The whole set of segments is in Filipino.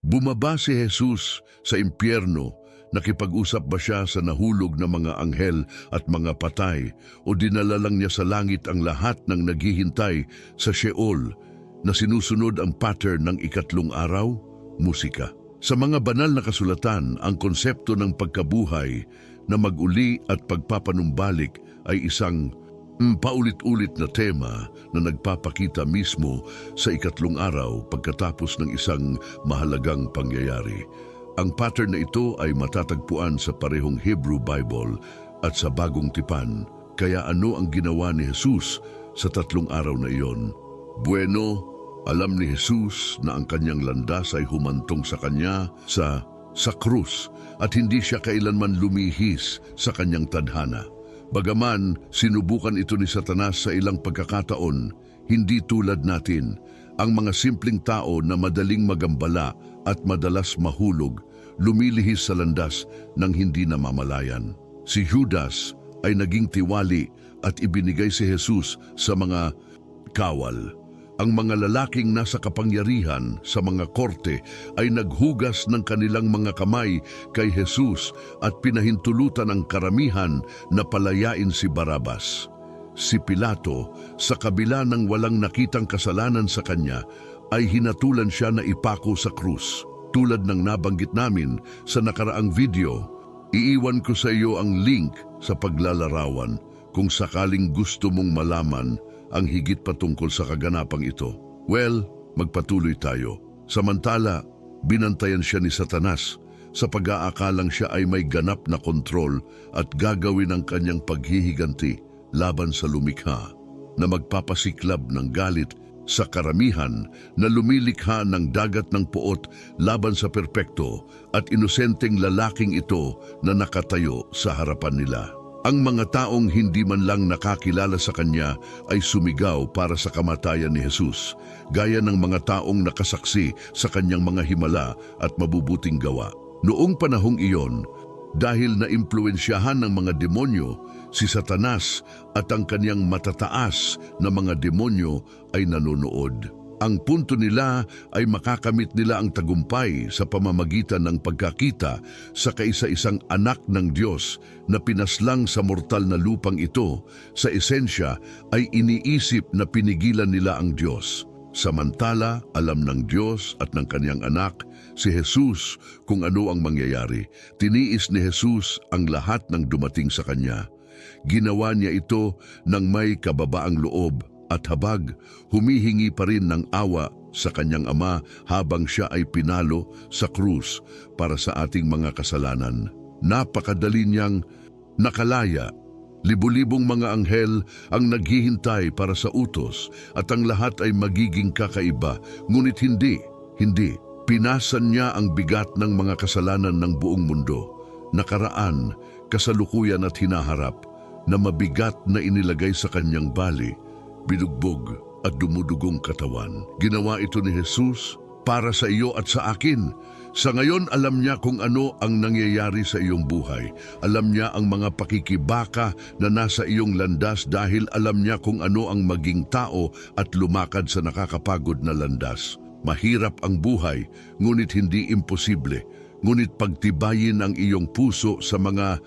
Bumaba si Jesus sa impyerno. Nakipag-usap ba siya sa nahulog na mga anghel at mga patay o dinala lang niya sa langit ang lahat ng naghihintay sa Sheol na sinusunod ang pattern ng ikatlong araw? Musika. Sa mga banal na kasulatan, ang konsepto ng pagkabuhay na mag-uli at pagpapanumbalik ay isang paulit-ulit na tema na nagpapakita mismo sa ikatlong araw pagkatapos ng isang mahalagang pangyayari. Ang pattern na ito ay matatagpuan sa parehong Hebrew Bible at sa Bagong Tipan. Kaya ano ang ginawa ni Jesus sa tatlong araw na iyon? Bueno, alam ni Jesus na ang kanyang landas ay humantong sa kanya sa krus at hindi siya kailanman lumihis sa kanyang tadhana. Bagaman sinubukan ito ni Satanas sa ilang pagkakataon, hindi tulad natin, ang mga simpleng tao na madaling magambala at madalas mahulog, lumilihis sa landas ng hindi namamalayan. Si Judas ay naging tiwali at ibinigay si Jesus sa mga kawal. Ang mga lalaking nasa kapangyarihan sa mga korte ay naghugas ng kanilang mga kamay kay Jesus at pinahintulutan ang karamihan na palayain si Barabas. Si Pilato, sa kabila ng walang nakitang kasalanan sa kanya, ay hinatulan siya na ipako sa krus. Tulad ng nabanggit namin sa nakaraang video, iiwan ko sa iyo ang link sa paglalarawan kung sakaling gusto mong malaman ang higit patungkol sa kaganapang ito. Well, magpatuloy tayo. Samantala, binantayan siya ni Satanas sa pag-aakalang siya ay may ganap na kontrol at gagawin ang kanyang paghihiganti laban sa lumikha na magpapasiklab ng galit sa karamihan na lumilikha ng dagat ng puot laban sa perpekto at inosenteng lalaking ito na nakatayo sa harapan nila. Ang mga taong hindi man lang nakakilala sa kanya ay sumigaw para sa kamatayan ni Jesus, gaya ng mga taong nakasaksi sa kanyang mga himala at mabubuting gawa. Noong panahong iyon, dahil naimpluwensyahan ng mga demonyo, si Satanas at ang kanyang matataas na mga demonyo ay nanonood. Ang punto nila ay makakamit nila ang tagumpay sa pamamagitan ng pagkakita sa kaisa-isang anak ng Diyos na pinaslang sa mortal na lupang ito. Sa esensya ay iniisip na pinigilan nila ang Diyos. Samantala, alam ng Diyos at ng kanyang anak, si Jesus, kung ano ang mangyayari. Tiniis ni Jesus ang lahat ng dumating sa kanya. Ginawa niya ito ng may kababaang loob at habag, humihingi pa rin ng awa sa kanyang ama habang siya ay pinalo sa krus para sa ating mga kasalanan. Napakadali niyang nakalaya. Libu-libong mga anghel ang naghihintay para sa utos at ang lahat ay magiging kakaiba. Ngunit hindi. Pinasan niya ang bigat ng mga kasalanan ng buong mundo. Nakaraan, kasalukuyan at hinaharap na mabigat na inilagay sa kanyang bali, binugbog at dumudugong katawan. Ginawa ito ni Jesus para sa iyo at sa akin. Sa ngayon, alam niya kung ano ang nangyayari sa iyong buhay. Alam niya ang mga pakikibaka na nasa iyong landas dahil alam niya kung ano ang maging tao at lumakad sa nakakapagod na landas. Mahirap ang buhay, ngunit hindi imposible. Ngunit pagtibayin ang iyong puso sa mga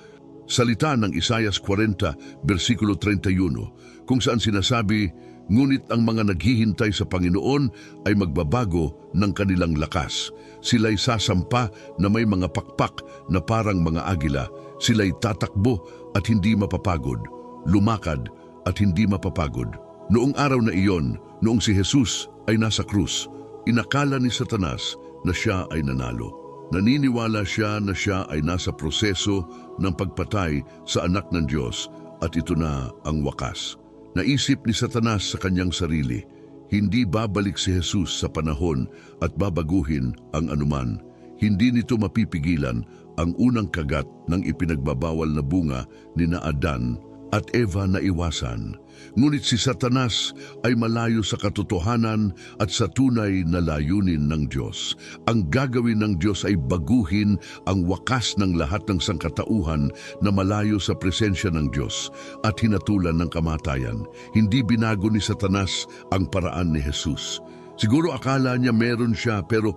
salita ng Isaias 40, versikulo 31, kung saan sinasabi, ngunit ang mga naghihintay sa Panginoon ay magbabago ng kanilang lakas. Sila'y sasampa na may mga pakpak na parang mga agila. Sila'y tatakbo at hindi mapapagod, lumakad at hindi mapapagod. Noong araw na iyon, noong si Jesus ay nasa krus, inakala ni Satanas na siya ay nanalo. Naniniwala siya na siya ay nasa proseso ng pagpatay sa anak ng Diyos at ito na ang wakas. Naisip ni Satanas sa kanyang sarili, hindi babalik si Jesus sa panahon at babaguhin ang anuman. Hindi nito mapipigilan ang unang kagat ng ipinagbabawal na bunga ni na Adan at Eva na iwasan. Ngunit si Satanas ay malayo sa katotohanan at sa tunay na layunin ng Diyos. Ang gagawin ng Diyos ay baguhin ang wakas ng lahat ng sangkatauhan na malayo sa presensya ng Diyos at hinatulan ng kamatayan. Hindi binago ni Satanas ang paraan ni Jesus. Siguro akala niya meron siya pero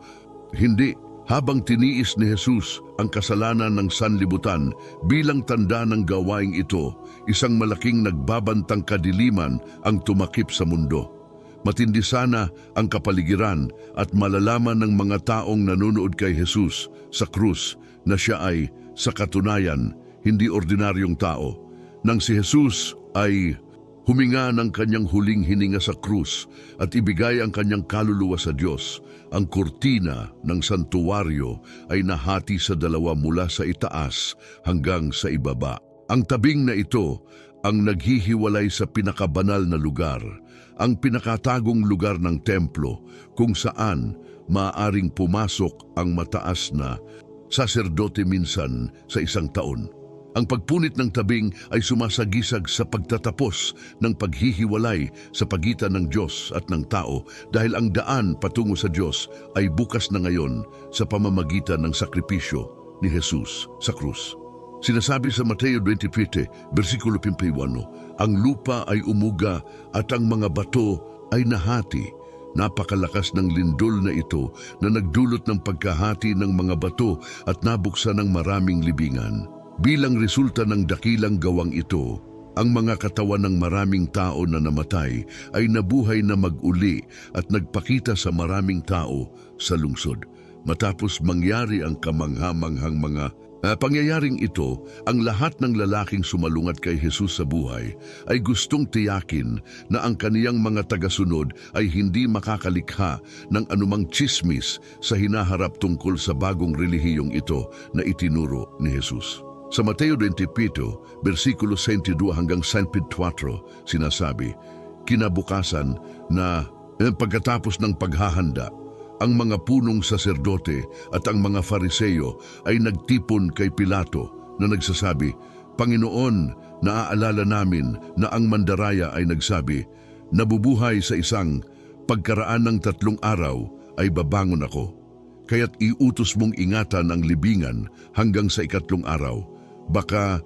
hindi. Habang tiniis ni Jesus ang kasalanan ng sanlibutan bilang tanda ng gawaing ito, isang malaking nagbabantang kadiliman ang tumakip sa mundo. Matindi sana ang kapaligiran at malalaman ng mga taong nanonood kay Jesus sa krus na siya ay, sa katunayan, hindi ordinaryong tao. Nang si Jesus ay huminga ng kanyang huling hininga sa krus at ibigay ang kanyang kaluluwa sa Diyos, ang kurtina ng santuwaryo ay nahati sa dalawa mula sa itaas hanggang sa ibaba. Ang tabing na ito ang naghihiwalay sa pinakabanal na lugar, ang pinakatagong lugar ng templo kung saan maaaring pumasok ang mataas na saserdote minsan sa isang taon. Ang pagpunit ng tabing ay sumasagisag sa pagtatapos ng paghihiwalay sa pagitan ng Diyos at ng tao dahil ang daan patungo sa Diyos ay bukas na ngayon sa pamamagitan ng sakripisyo ni Jesus sa krus. Sinasabi sa Mateo 27, versikulo 51, ang lupa ay umuga at ang mga bato ay nahati. Napakalakas ng lindol na ito na nagdulot ng pagkahati ng mga bato at nabuksan ng maraming libingan. Bilang resulta ng dakilang gawang ito, ang mga katawan ng maraming tao na namatay ay nabuhay na mag-uli at nagpakita sa maraming tao sa lungsod. Matapos mangyari ang kamangha-manghang mga pangyayaring ito, ang lahat ng lalaking sumalungat kay Jesus sa buhay ay gustong tiyakin na ang kaniyang mga tagasunod ay hindi makakalikha ng anumang tsismis sa hinaharap tungkol sa bagong relihiyong ito na itinuro ni Jesus. Sa Mateo 27, versikulo 22 hanggang 24, sinasabi, kinabukasan na pagkatapos ng paghahanda, ang mga punong saserdote at ang mga fariseyo ay nagtipon kay Pilato na nagsasabi, Panginoon, naaalala namin na ang mandaraya ay nagsabi, nabubuhay sa isang pagkaraan ng 3 araw ay babangon ako. Kaya't iutos mong ingatan ang libingan hanggang sa 3 araw. Baka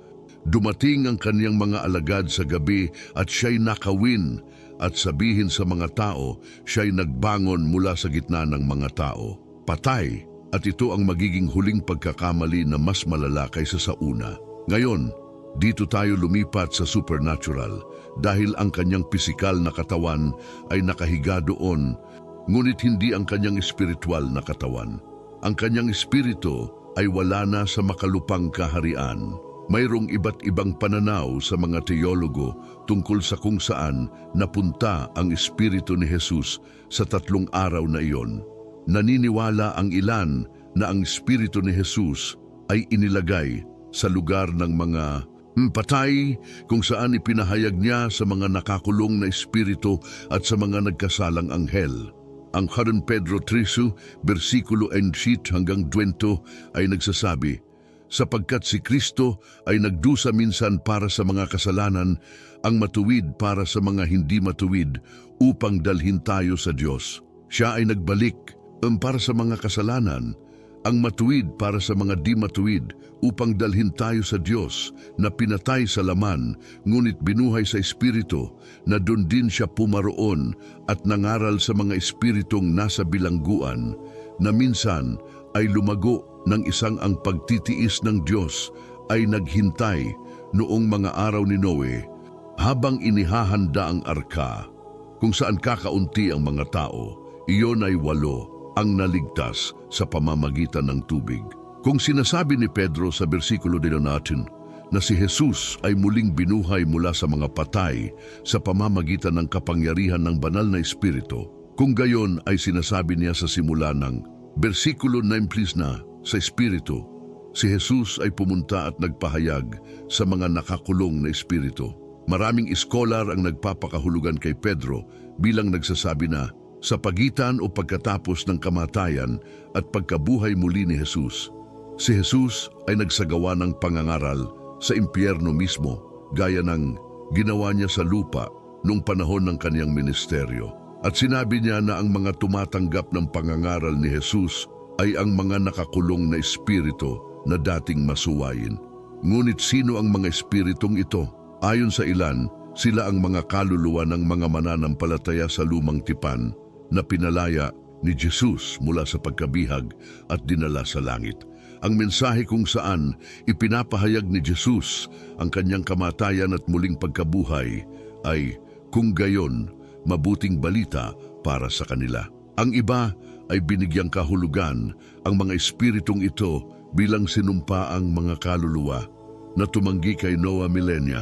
dumating ang kaniyang mga alagad sa gabi at siya'y nakawin at sabihin sa mga tao, siya'y nagbangon mula sa gitna ng mga tao. Patay, at ito ang magiging huling pagkakamali na mas malala kaysa sa una. Ngayon, dito tayo lumipat sa supernatural dahil ang kanyang pisikal na katawan ay nakahiga doon, ngunit hindi ang kanyang espiritual na katawan. Ang kanyang espiritu ay wala na sa makalupang kaharian. Mayroong iba't ibang pananaw sa mga teologo tungkol sa kung saan napunta ang espiritu ni Jesus sa 3 araw na iyon. Naniniwala ang ilan na ang espiritu ni Jesus ay inilagay sa lugar ng mga patay kung saan ipinahayag niya sa mga nakakulong na espiritu at sa mga nagkasalang anghel. Ang 1 Pedro 3, versikulo 11 hanggang 20 ay nagsasabi, sapagkat si Kristo ay nagdusa minsan para sa mga kasalanan, ang matuwid para sa mga hindi matuwid, upang dalhin tayo sa Diyos. Siya ay nagbalik para sa mga kasalanan, ang matuwid para sa mga di matuwid, upang dalhin tayo sa Diyos na pinatay sa laman, ngunit binuhay sa Espiritu, na doon din siya pumaroon at nangaral sa mga espiritong nasa bilangguan, na minsan ay lumago ng isang ang pagtitiis ng Diyos ay naghintay noong mga araw ni Noe, habang inihahanda ang arka, kung saan kakaunti ang mga tao, iyon ay 8 ang naligtas sa pamamagitan ng tubig. Kung sinasabi ni Pedro sa bersikulo din natin na si Jesus ay muling binuhay mula sa mga patay sa pamamagitan ng kapangyarihan ng banal na Espiritu, kung gayon ay sinasabi niya sa simula ng bersikulo 9 please na sa Espiritu, si Jesus ay pumunta at nagpahayag sa mga nakakulong na Espiritu. Maraming iskolar ang nagpapakahulugan kay Pedro bilang nagsasabi na sa pagitan o pagkatapos ng kamatayan at pagkabuhay muli ni Jesus, si Jesus ay nagsagawa ng pangangaral sa impyerno mismo gaya ng ginawa niya sa lupa noong panahon ng kaniyang ministeryo. At sinabi niya na ang mga tumatanggap ng pangangaral ni Jesus ay ang mga nakakulong na espiritu na dating masuwayin. Ngunit sino ang mga espiritong ito? Ayon sa ilan, sila ang mga kaluluwa ng mga mananampalataya sa lumang tipan na pinalaya ni Jesus mula sa pagkabihag at dinala sa langit. Ang mensahe kung saan ipinapahayag ni Jesus ang kanyang kamatayan at muling pagkabuhay ay, kung gayon, mabuting balita para sa kanila. Ang iba ay binigyang kahulugan ang mga espiritong ito bilang sinumpaang mga kaluluwa na tumanggi kay Noah Milenia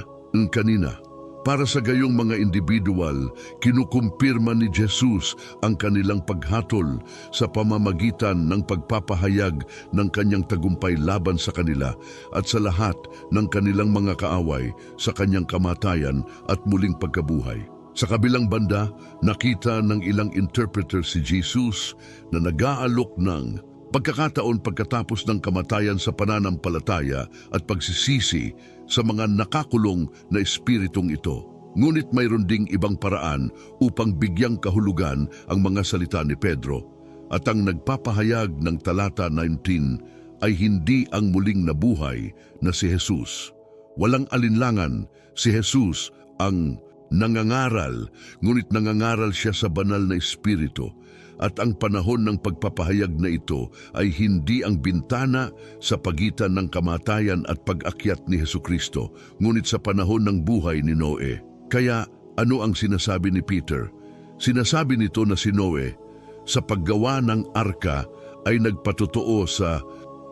kanina. Para sa gayong mga individual, kinukumpirma ni Jesus ang kanilang paghatol sa pamamagitan ng pagpapahayag ng kanyang tagumpay laban sa kanila at sa lahat ng kanilang mga kaaway sa kanyang kamatayan at muling pagkabuhay. Sa kabilang banda, nakita ng ilang interpreter si Jesus na nag-aalok ng pagkakataon pagkatapos ng kamatayan sa pananampalataya at pagsisisi sa mga nakakulong na espiritong ito. Ngunit mayroon ding ibang paraan upang bigyang kahulugan ang mga salita ni Pedro, at ang nagpapahayag ng talata 19 ay hindi ang muling nabuhay na si Jesus. Walang alinlangan, si Jesus ang nangangaral, ngunit nangangaral siya sa banal na espiritu. At ang panahon ng pagpapahayag na ito ay hindi ang bintana sa pagitan ng kamatayan at pag-akyat ni Hesukristo, ngunit sa panahon ng buhay ni Noe. Kaya ano ang sinasabi ni Peter? Sinasabi nito na si Noe sa paggawa ng arka ay nagpatotoo sa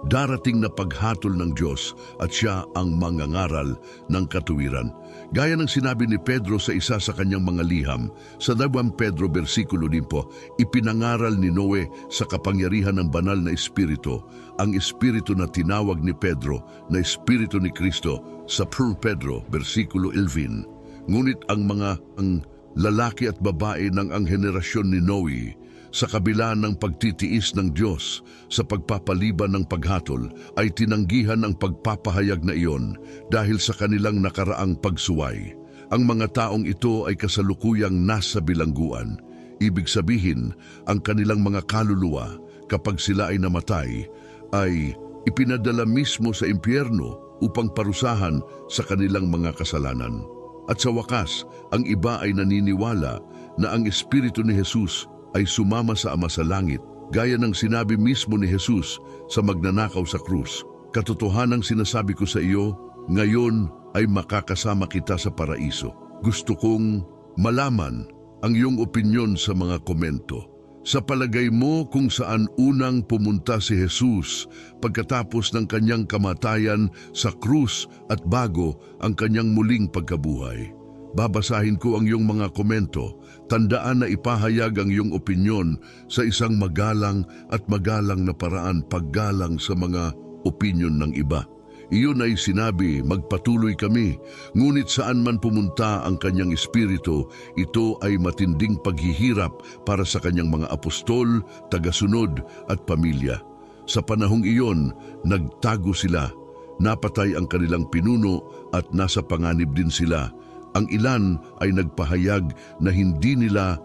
darating na paghatol ng Diyos at siya ang mangangaral ng katuwiran. Gaya ng sinabi ni Pedro sa isa sa kanyang mga liham, sa 2 Pedro versikulo 10, ipinangaral ni Noe sa kapangyarihan ng banal na espiritu, ang espiritu na tinawag ni Pedro na espiritu ni Kristo sa 1 Pedro versikulo 11. Ngunit ang lalaki at babae ng ang henerasyon ni Noe, sa kabila ng pagtitiis ng Diyos sa pagpapaliban ng paghatol, ay tinanggihan ang pagpapahayag na iyon dahil sa kanilang nakaraang pagsuway. Ang mga taong ito ay kasalukuyang nasa bilangguan. Ibig sabihin, ang kanilang mga kaluluwa, kapag sila ay namatay, ay ipinadala mismo sa impyerno upang parusahan sa kanilang mga kasalanan. At sa wakas, ang iba ay naniniwala na ang Espiritu ni Jesus ay sumama sa Ama sa langit, gaya ng sinabi mismo ni Jesus sa magnanakaw sa krus. Katotohanang sinasabi ko sa iyo, ngayon ay makakasama kita sa paraiso. Gusto kong malaman ang iyong opinyon sa mga komento. Sa palagay mo kung saan unang pumunta si Jesus pagkatapos ng kanyang kamatayan sa krus at bago ang kanyang muling pagkabuhay? Babasahin ko ang iyong mga komento. Tandaan na ipahayag ang iyong opinyon sa isang magalang at magalang na paraan, paggalang sa mga opinyon ng iba. Iyon ay sinabi, magpatuloy kami, ngunit saan man pumunta ang kanyang espiritu, ito ay matinding paghihirap para sa kanyang mga apostol, tagasunod at pamilya. Sa panahong iyon, nagtago sila, napatay ang kanilang pinuno at nasa panganib din sila. Ang ilan ay nagpahayag na hindi nila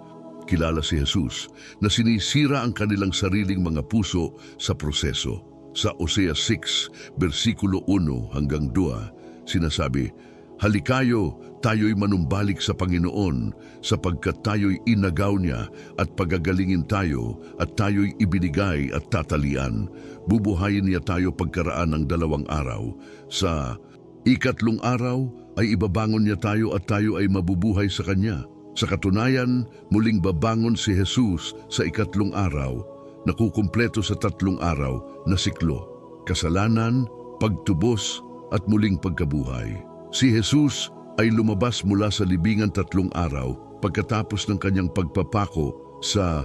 kilala si Jesus, na sinisira ang kanilang sariling mga puso sa proseso. Sa Osea 6, versikulo 1 hanggang 2, sinasabi, halikayo, tayo'y manumbalik sa Panginoon, sapagkat tayo'y inagaw niya at pagagalingin tayo at tayo'y ibinigay at tatalian. Bubuhayin niya tayo pagkaraan ng 2 araw. Sa ikatlong araw ay ibabangon niya tayo at tayo ay mabubuhay sa Kanya. Sa katunayan, muling babangon si Jesus sa ikatlong araw, nakukumpleto sa 3 araw na siklo: kasalanan, pagtubos at muling pagkabuhay. Si Jesus ay lumabas mula sa libingan 3 araw pagkatapos ng kanyang pagpapako sa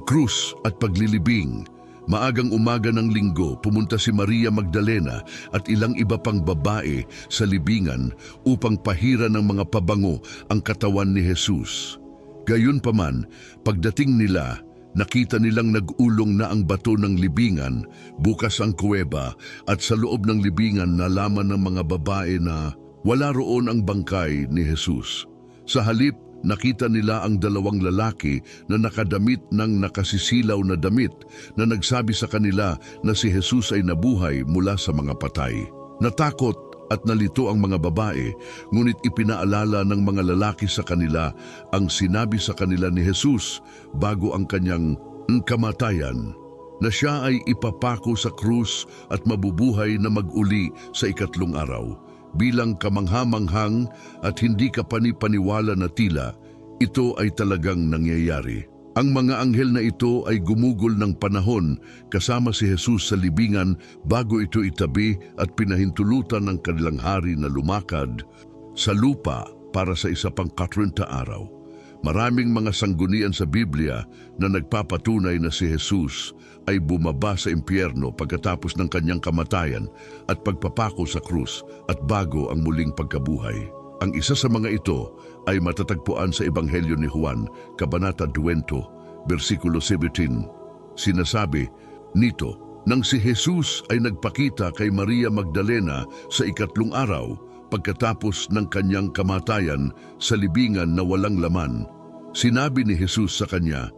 krus at paglilibing. Maagang umaga ng linggo, pumunta si Maria Magdalena at ilang iba pang babae sa libingan upang pahira ng mga pabango ang katawan ni Jesus. Gayunpaman, pagdating nila, nakita nilang nag-ulong na ang bato ng libingan, bukas ang kuweba, at sa loob ng libingan nalaman ng mga babae na wala roon ang bangkay ni Jesus. Sa halip, nakita nila ang 2 lalaki na nakadamit ng nakasisilaw na damit na nagsabi sa kanila na si Jesus ay nabuhay mula sa mga patay. Natakot at nalito ang mga babae, ngunit ipinaalala ng mga lalaki sa kanila ang sinabi sa kanila ni Jesus bago ang kanyang ang kamatayan, na siya ay ipapako sa krus at mabubuhay na mag-uli sa ikatlong araw. Bilang kamanghamanghang at hindi kapanipaniwala na tila, ito ay talagang nangyayari. Ang mga anghel na ito ay gumugol ng panahon kasama si Jesus sa libingan bago ito itabi at pinahintulutan ng kanilang hari na lumakad sa lupa para sa isa pang 40 araw. Maraming mga sanggunian sa Biblia na nagpapatunay na si Jesus ay bumaba sa impyerno pagkatapos ng kanyang kamatayan at pagpapako sa krus at bago ang muling pagkabuhay. Ang isa sa mga ito ay matatagpuan sa Ebanghelyo ni Juan, Kabanata 20, versikulo 17. Sinasabi nito, nang si Jesus ay nagpakita kay Maria Magdalena sa ikatlong araw, pagkatapos ng kanyang kamatayan sa libingan na walang laman, sinabi ni Jesus sa kanya,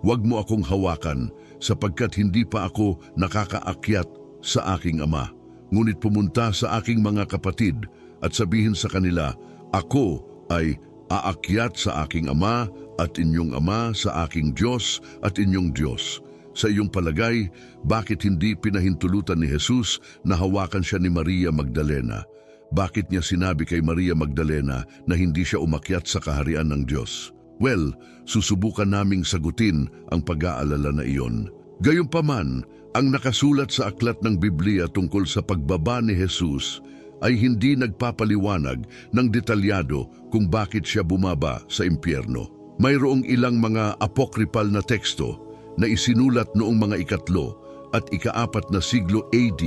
"Huwag mo akong hawakan, sapagkat hindi pa ako nakakaakyat sa aking Ama. Ngunit pumunta sa aking mga kapatid at sabihin sa kanila, ako ay aakyat sa aking Ama at inyong Ama, sa aking Diyos at inyong Diyos." Sa iyong palagay, bakit hindi pinahintulutan ni Jesus na hawakan siya ni Maria Magdalena? Bakit niya sinabi kay Maria Magdalena na hindi siya umakyat sa kaharian ng Diyos? Well, susubukan naming sagutin ang pag-aalala na iyon. Gayunpaman, ang nakasulat sa aklat ng Biblia tungkol sa pagbaba ni Jesus ay hindi nagpapaliwanag ng detalyado kung bakit siya bumaba sa impyerno. Mayroong ilang mga apocryphal na teksto na isinulat noong mga ikatlo at ika-4 na siglo AD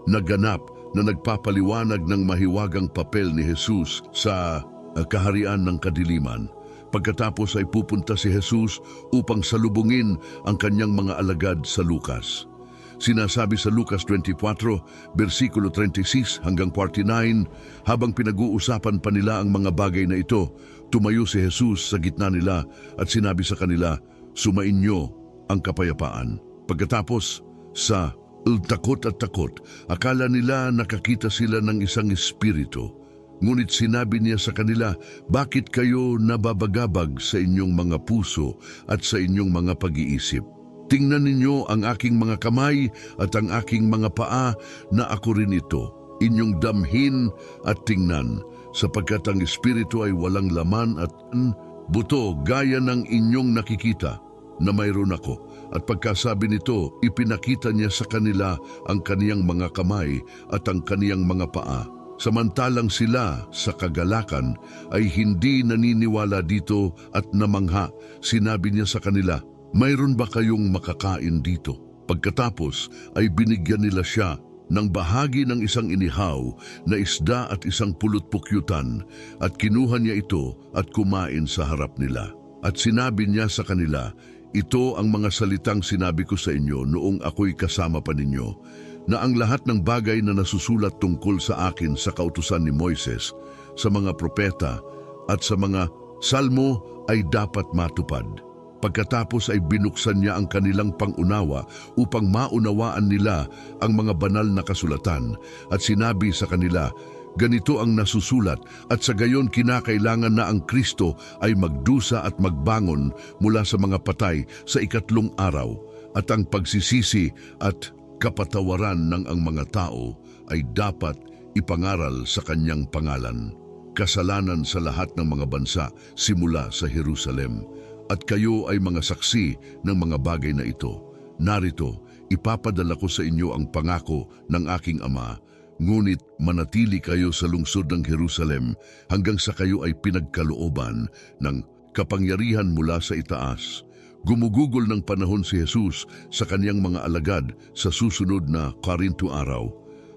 na ganap na nagpapaliwanag ng mahiwagang papel ni Jesus sa kaharian ng kadiliman. Pagkatapos ay pupunta si Jesus upang salubungin ang kanyang mga alagad sa Lucas. Sinasabi sa Lucas 24, versikulo 36 hanggang 49, habang pinag-uusapan pa nila ang mga bagay na ito, tumayo si Jesus sa gitna nila at sinabi sa kanila, "Sumainyo ang kapayapaan." Pagkatapos sa takot at takot, akala nila nakakita sila ng isang espiritu. Ngunit sinabi niya sa kanila, "Bakit kayo nababagabag sa inyong mga puso at sa inyong mga pag-iisip? Tingnan ninyo ang aking mga kamay at ang aking mga paa na ako rin ito. Inyong damhin at tingnan, sapagkat ang espiritu ay walang laman at buto gaya ng inyong nakikita na mayroon ako." At pagkasabi nito, ipinakita niya sa kanila ang kaniyang mga kamay at ang kaniyang mga paa. Samantalang sila sa kagalakan ay hindi naniniwala dito at namangha, sinabi niya sa kanila, "Mayroon ba kayong makakain dito?" Pagkatapos ay binigyan nila siya ng bahagi ng isang inihaw na isda at isang pulot-pukyutan at kinuha niya ito at kumain sa harap nila. At sinabi niya sa kanila, "Ito ang mga salitang sinabi ko sa inyo noong ako'y kasama pa ninyo, na ang lahat ng bagay na nasusulat tungkol sa akin sa kautusan ni Moises, sa mga propeta at sa mga salmo ay dapat matupad." Pagkatapos ay binuksan niya ang kanilang pangunawa upang maunawaan nila ang mga banal na kasulatan at sinabi sa kanila, "Ganito ang nasusulat at sa gayon kinakailangan na ang Kristo ay magdusa at magbangon mula sa mga patay sa ikatlong araw at ang pagsisisi at kapatawaran ng ang mga tao ay dapat ipangaral sa kanyang pangalan. Kasalanan sa lahat ng mga bansa simula sa Jerusalem. At kayo ay mga saksi ng mga bagay na ito. Narito, ipapadala ko sa inyo ang pangako ng aking Ama, ngunit manatili kayo sa lungsod ng Jerusalem hanggang sa kayo ay pinagkalooban ng kapangyarihan mula sa itaas." Gumugugol ng panahon si Jesus sa kaniyang mga alagad sa susunod na 40 araw.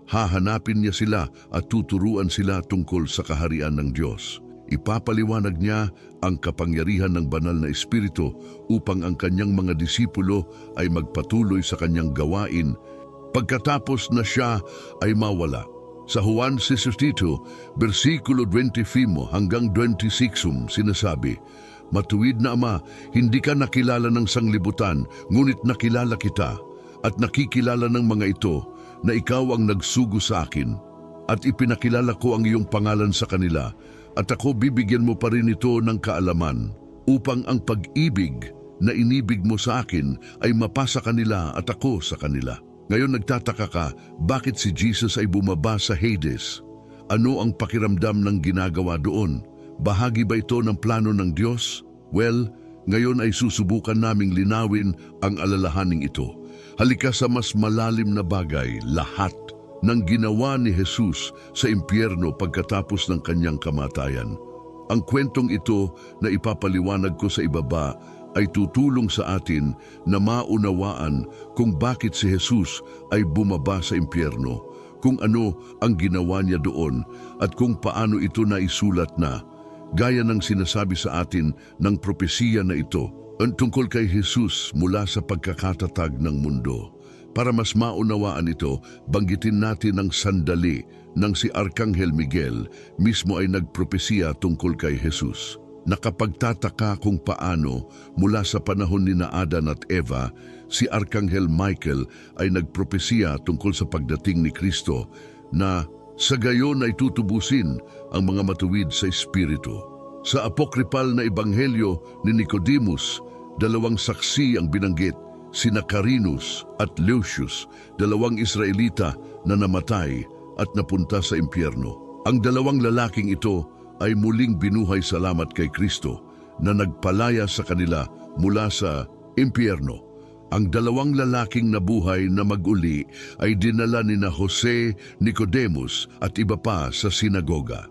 Hahanapin niya sila at tuturuan sila tungkol sa kaharian ng Diyos. Ipapaliwanag niya ang kapangyarihan ng banal na espiritu upang ang kanyang mga disipulo ay magpatuloy sa kanyang gawain pagkatapos na siya ay mawala. Sa Juan 16, versikulo 25 hanggang 26 sinasabi, "Matuwid na Ama, hindi ka nakilala ng sanglibutan, ngunit nakilala kita, at nakikilala ng mga ito na ikaw ang nagsugo sa akin, at ipinakilala ko ang iyong pangalan sa kanila, at ako bibigyan mo pa rin ito ng kaalaman, upang ang pag-ibig na inibig mo sa akin ay mapasa kanila at ako sa kanila. Ngayon nagtataka ka, bakit si Jesus ay bumaba sa Hades? Ano ang pakiramdam ng ginagawa doon? Bahagi ba ito ng plano ng Diyos? Well, ngayon ay susubukan naming linawin ang alalahaning ito. Halika sa mas malalim na bagay, lahat ng ginawa ni Jesus sa impyerno pagkatapos ng kanyang kamatayan. Ang kwentong ito na ipapaliwanag ko sa ibaba ay tutulong sa atin na maunawaan kung bakit si Jesus ay bumaba sa impyerno, kung ano ang ginawa niya doon at kung paano ito naisulat na, gaya ng sinasabi sa atin ng propesiya na ito tungkol kay Jesus mula sa pagkakatatag ng mundo. Para mas maunawaan ito, banggitin natin ang sandali nang si Arkanghel Miguel mismo ay nagpropesiya tungkol kay Jesus. Nakapagtataka kung paano mula sa panahon ni Adan at Eva, si Arkanghel Michael ay nagpropesiya tungkol sa pagdating ni Kristo na sa gayon ay tutubusin ang mga matuwid sa espiritu. Sa apokripal na ebanghelyo ni Nicodemus, dalawang saksi ang binanggit, sina Carinus at Lucius, dalawang Israelita na namatay at napunta sa impyerno. Ang dalawang lalaking ito ay muling binuhay salamat kay Kristo na nagpalaya sa kanila mula sa impyerno. Ang dalawang lalaking nabuhay na mag-uli ay dinala ni Jose, Nicodemus at iba pa sa sinagoga.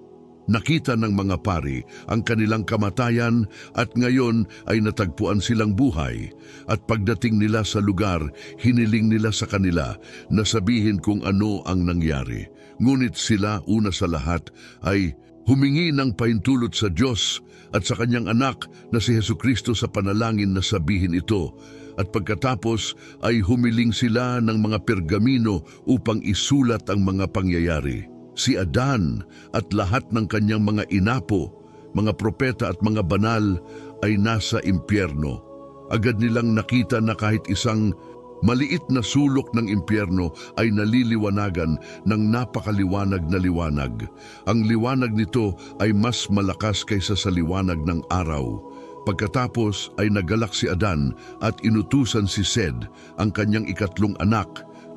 Nakita ng mga pari ang kanilang kamatayan at ngayon ay natagpuan silang buhay. At pagdating nila sa lugar, hiniling nila sa kanila na sabihin kung ano ang nangyari. Ngunit sila una sa lahat ay humingi ng pahintulot sa Diyos at sa kanyang anak na si Jesucristo sa panalangin na sabihin ito. At pagkatapos ay humiling sila ng mga pergamino upang isulat ang mga pangyayari. Si Adan at lahat ng kanyang mga inapo, mga propeta at mga banal ay nasa impyerno. Agad nilang nakita na kahit isang maliit na sulok ng impyerno ay naliliwanagan ng napakaliwanag na liwanag. Ang liwanag nito ay mas malakas kaysa sa liwanag ng araw. Pagkatapos ay nagalak si Adan at inutusan si Sed, ang kanyang ikatlong anak,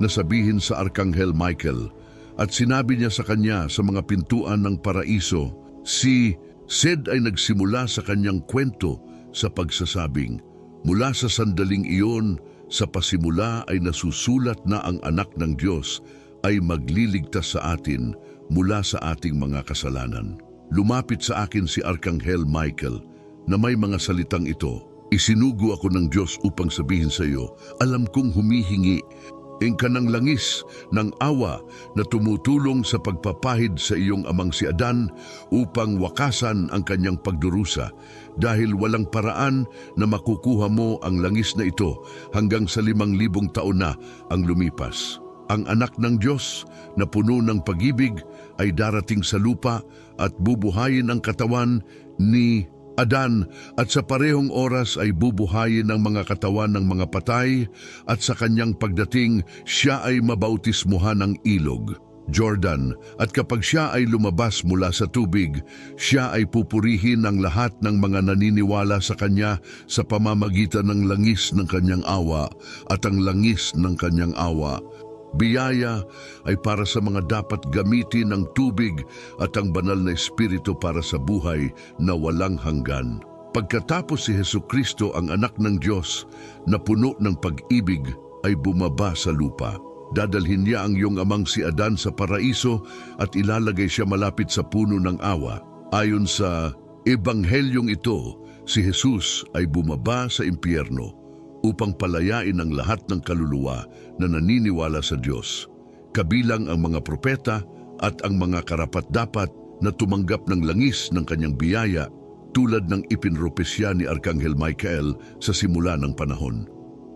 na sabihin sa Arkanghel Michael. At sinabi niya sa kanya sa mga pintuan ng paraiso, si Sed ay nagsimula sa kanyang kwento sa pagsasabing, mula sa sandaling iyon, sa pasimula ay nasusulat na ang anak ng Diyos ay magliligtas sa atin mula sa ating mga kasalanan. Lumapit sa akin si Arkanghel Michael na may mga salitang ito. Isinugo ako ng Diyos upang sabihin sa iyo, alam kong humihingi ka ng langis ng awa na tumutulong sa pagpapahid sa iyong amang si Adan upang wakasan ang kanyang pagdurusa dahil walang paraan na makukuha mo ang langis na ito hanggang sa 5,000 taon na ang lumipas. Ang anak ng Diyos na puno ng pag-ibig ay darating sa lupa at bubuhayin ang katawan ni Adan at sa parehong oras ay bubuhayin ang mga katawan ng mga patay at sa kanyang pagdating siya ay mabautismuhan ng ilog, Jordan, at kapag siya ay lumabas mula sa tubig, siya ay pupurihin ng lahat ng mga naniniwala sa kanya sa pamamagitan ng langis ng kanyang awa at ang langis ng kanyang awa. Biyaya ay para sa mga dapat gamitin ng tubig at ang banal na espiritu para sa buhay na walang hanggan. Pagkatapos si Jesucristo, ang anak ng Diyos na puno ng pag-ibig, ay bumaba sa lupa. Dadalhin niya ang iyong amang si Adan sa paraiso at ilalagay siya malapit sa puno ng awa. Ayon sa ebanghelyong ito, si Jesus ay bumaba sa impyerno upang palayain ang lahat ng kaluluwa na naniniwala sa Diyos, kabilang ang mga propeta at ang mga karapat-dapat na tumanggap ng langis ng kanyang biyaya tulad ng ipinropesya ni Arkanghel Michael sa simula ng panahon.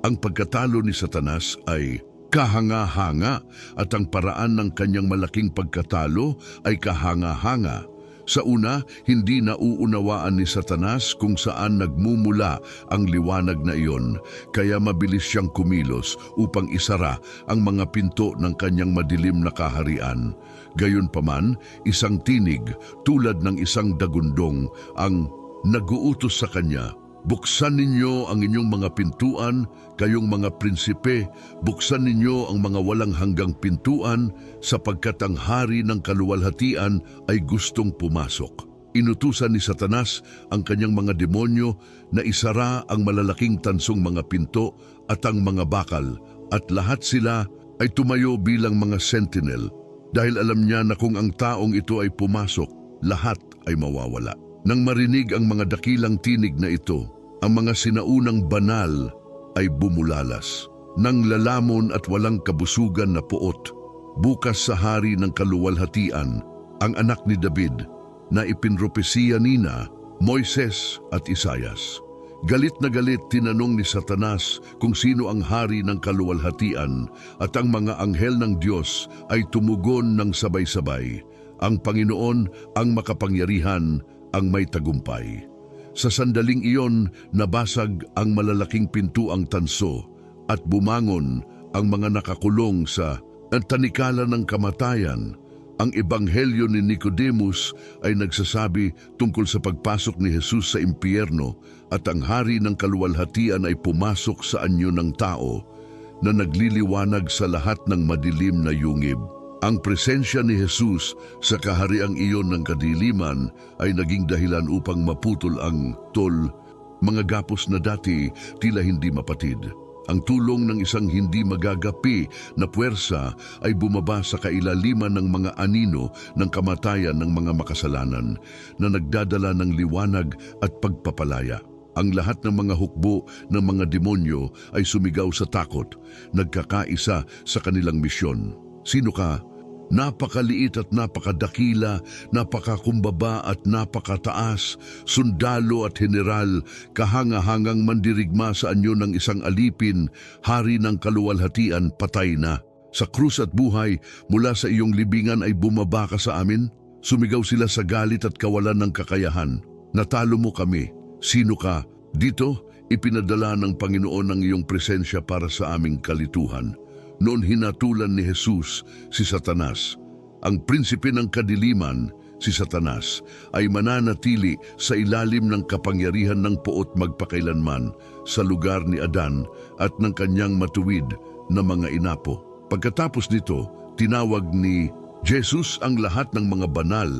Ang pagkatalo ni Satanas ay kahanga-hanga at ang paraan ng kanyang malaking pagkatalo ay kahanga-hanga. Sa una, hindi nauunawaan ni Satanas kung saan nagmumula ang liwanag na iyon, kaya mabilis siyang kumilos upang isara ang mga pinto ng kanyang madilim na kaharian. Gayunpaman, isang tinig tulad ng isang dagundong ang naguutos sa kanya, Buksan ninyo ang inyong mga pintuan, kayong mga prinsipe, buksan ninyo ang mga walang hanggang pintuan, sapagkat ang hari ng kaluwalhatian ay gustong pumasok. Inutusan ni Satanas ang kanyang mga demonyo na isara ang malalaking tansong mga pinto at ang mga bakal, at lahat sila ay tumayo bilang mga sentinel, dahil alam niya na kung ang taong ito ay pumasok, lahat ay mawawala. Nang marinig ang mga dakilang tinig na ito, ang mga sinaunang banal ay bumulalas. Nang lalamon at walang kabusugan na puot, bukas sa hari ng kaluwalhatian, ang anak ni David, na ipinropesiya nina, Moises at Isayas. Galit na galit tinanong ni Satanas kung sino ang hari ng kaluwalhatian, at ang mga anghel ng Diyos ay tumugon ng sabay-sabay, ang Panginoon ang makapangyarihan, ang may tagumpay. Sa sandaling iyon, nabasag ang malalaking pintuang tanso at bumangon ang mga nakakulong sa tanikala ng kamatayan. Ang ebanghelyo ni Nicodemus ay nagsasabi tungkol sa pagpasok ni Jesus sa impyerno, at ang hari ng kaluwalhatian ay pumasok sa anyo ng tao na nagliliwanag sa lahat ng madilim na yungib. Ang presensya ni Jesus sa kahariang iyon ng kadiliman ay naging dahilan upang maputol ang mga gapos na dati tila hindi mapatid. Ang tulong ng isang hindi magagapi na puwersa ay bumaba sa kailaliman ng mga anino ng kamatayan ng mga makasalanan na nagdadala ng liwanag at pagpapalaya. Ang lahat ng mga hukbo ng mga demonyo ay sumigaw sa takot, nagkakaisa sa kanilang misyon. Sino ka? Napakaliit at napakadakila, napakakumbaba at napakataas, sundalo at general, kahanga-hangang mandirigma sa anyo ng isang alipin, hari ng kaluwalhatian, patay na. Sa krus at buhay, mula sa iyong libingan ay bumaba ka sa amin? Sumigaw sila sa galit at kawalan ng kakayahan. Natalo mo kami. Sino ka? Dito, ipinadala ng Panginoon ang iyong presensya para sa aming kalituhan. Noon hinatulan ni Jesus si Satanas. Ang prinsipe ng kadiliman, si Satanas, ay mananatili sa ilalim ng kapangyarihan ng puot magpakailanman sa lugar ni Adan at ng kanyang matuwid na mga inapo. Pagkatapos nito, tinawag ni Jesus ang lahat ng mga banal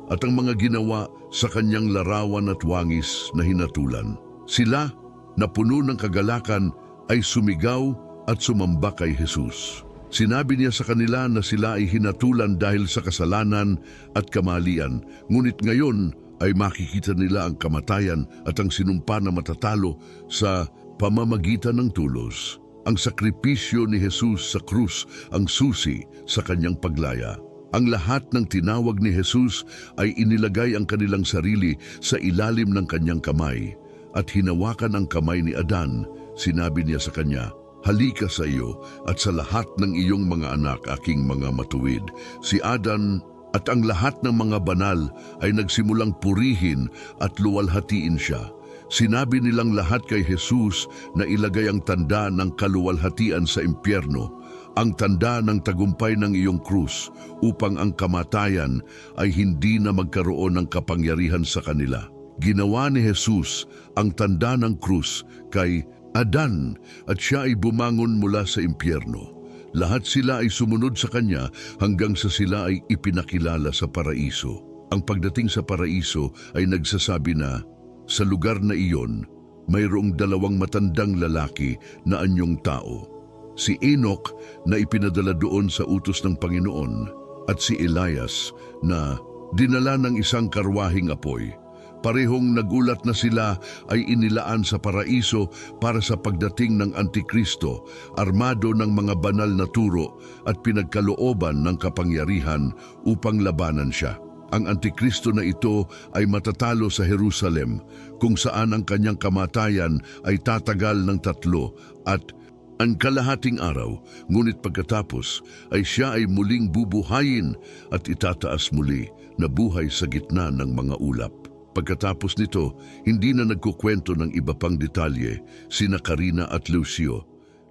at ang mga ginawa sa kanyang larawan at wangis na hinatulan. Sila, na puno ng kagalakan, ay sumigaw at sumamba kay Jesus. Sinabi niya sa kanila na sila ay hinatulan dahil sa kasalanan at kamalian, ngunit ngayon ay makikita nila ang kamatayan at ang sinumpa na matatalo sa pamamagitan ng tulos. Ang sakripisyo ni Jesus sa krus ang susi sa kanyang paglaya. Ang lahat ng tinawag ni Jesus ay inilagay ang kanilang sarili sa ilalim ng kanyang kamay, at hinawakan ang kamay ni Adan. Sinabi niya sa kanya, "Halika sa iyo at sa lahat ng iyong mga anak, aking mga matuwid." Si Adan at ang lahat ng mga banal ay nagsimulang purihin at luwalhatiin siya. Sinabi nilang lahat kay Jesus na ilagay ang tanda ng kaluwalhatian sa impyerno, ang tanda ng tagumpay ng iyong krus, upang ang kamatayan ay hindi na magkaroon ng kapangyarihan sa kanila. Ginawa ni Jesus ang tanda ng krus kay Adan at siya ay bumangon mula sa impyerno. Lahat sila ay sumunod sa kanya hanggang sa sila ay ipinakilala sa paraiso. Ang pagdating sa paraiso ay nagsasabi na, sa lugar na iyon, mayroong dalawang matandang lalaki na anyong tao. Si Enoch na ipinadala doon sa utos ng Panginoon, at si Elias na dinala ng isang karwahing apoy. Parehong nagulat na sila ay inilaan sa paraiso para sa pagdating ng Antikristo, armado ng mga banal na turo at pinagkalooban ng kapangyarihan upang labanan siya. Ang Antikristo na ito ay matatalo sa Jerusalem, kung saan ang kanyang kamatayan ay tatagal ng 3 at ang kalahating araw, ngunit pagkatapos ay siya ay muling bubuhayin at itataas muli na buhay sa gitna ng mga ulap. Pagkatapos nito, hindi na nagkukwento ng iba pang detalye sina Karina at Lucio,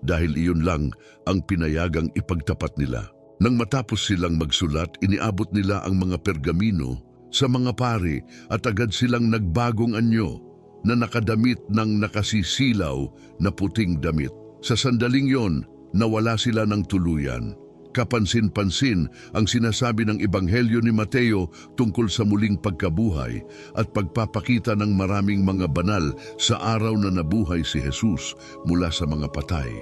dahil iyon lang ang pinayagang ipagtapat nila. Nang matapos silang magsulat, iniabot nila ang mga pergamino sa mga pari at agad silang nagbagong anyo. na nakadamit ng nakasisilaw na puting damit. Sa sandaling yon, nawala sila ng tuluyan. Kapansin-pansin ang sinasabi ng Ebanghelyo ni Mateo tungkol sa muling pagkabuhay at pagpapakita ng maraming mga banal sa araw na nabuhay si Jesus mula sa mga patay.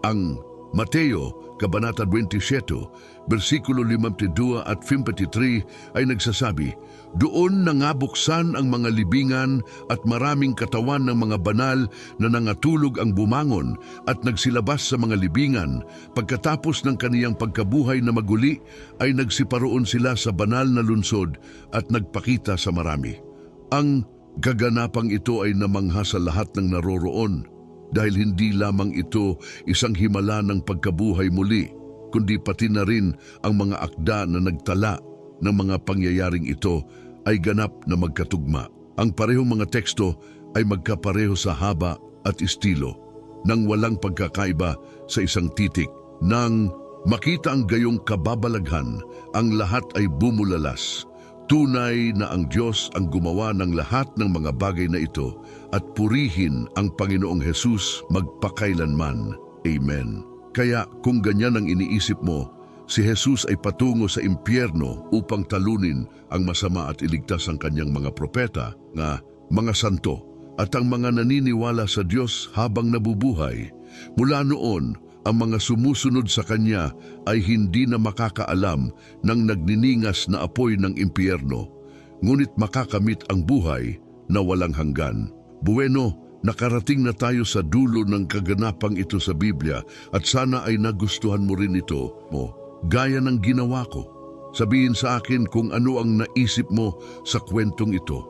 Ang Mateo, Kabanata 27, versikulo 52 at 53 ay nagsasabi, "Doon nangabuksan ang mga libingan at maraming katawan ng mga banal na nangatulog ang bumangon at nagsilabas sa mga libingan. Pagkatapos ng kaniyang pagkabuhay na maguli, ay nagsiparoon sila sa banal na lunsod at nagpakita sa marami." Ang kaganapang ito ay namangha sa lahat ng naroroon, dahil hindi lamang ito isang himala ng pagkabuhay muli, kundi pati na rin ang mga akda na nagtala ng mga pangyayaring ito ay ganap na magkatugma. Ang parehong mga teksto ay magkapareho sa haba at estilo, nang walang pagkakaiba sa isang titik. Nang makita ang gayong kababalaghan, ang lahat ay bumulalas. Tunay na ang Diyos ang gumawa ng lahat ng mga bagay na ito, at purihin ang Panginoong Hesus magpakailanman. Amen. Kaya kung ganyan ang iniisip mo, si Jesus ay patungo sa impyerno upang talunin ang masama at iligtas ang kanyang mga propeta, nga mga santo, at ang mga naniniwala sa Diyos habang nabubuhay. Mula noon, ang mga sumusunod sa kanya ay hindi na makakaalam ng nagniningas na apoy ng impyerno, ngunit makakamit ang buhay na walang hanggan. Bueno, nakarating na tayo sa dulo ng kaganapang ito sa Biblia, at sana ay nagustuhan mo rin ito gaya ng ginawa ko. Sabihin sa akin kung ano ang naisip mo sa kwentong ito.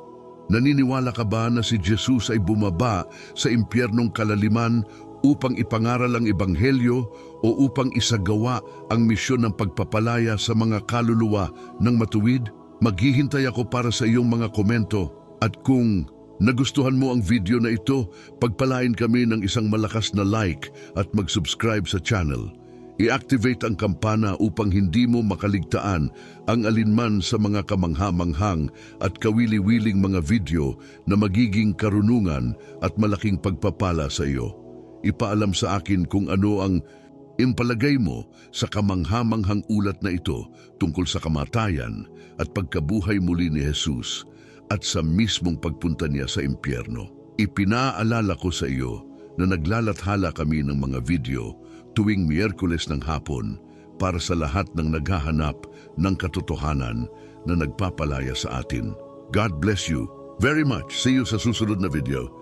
Naniniwala ka ba na si Jesus ay bumaba sa impyernong kalaliman upang ipangaral ang Ebanghelyo o upang isagawa ang misyon ng pagpapalaya sa mga kaluluwa ng matuwid? Maghihintay ako para sa iyong mga komento, at kung nagustuhan mo ang video na ito, pagpalain kami ng isang malakas na like at mag-subscribe sa channel. I-activate ang kampana upang hindi mo makaligtaan ang alinman sa mga kamangha-manghang at kawili-wiling mga video na magiging karunungan at malaking pagpapala sa iyo. Ipaalam sa akin kung ano ang impalagay mo sa kamangha-manghang ulat na ito tungkol sa kamatayan at pagkabuhay muli ni Jesus at sa mismong pagpunta niya sa impyerno. Ipinaalala ko sa iyo na naglalathala kami ng mga video tuwing Miyerkules ng hapon para sa lahat ng naghahanap ng katotohanan na nagpapalaya sa atin. God bless you very much. See you sa susunod na video.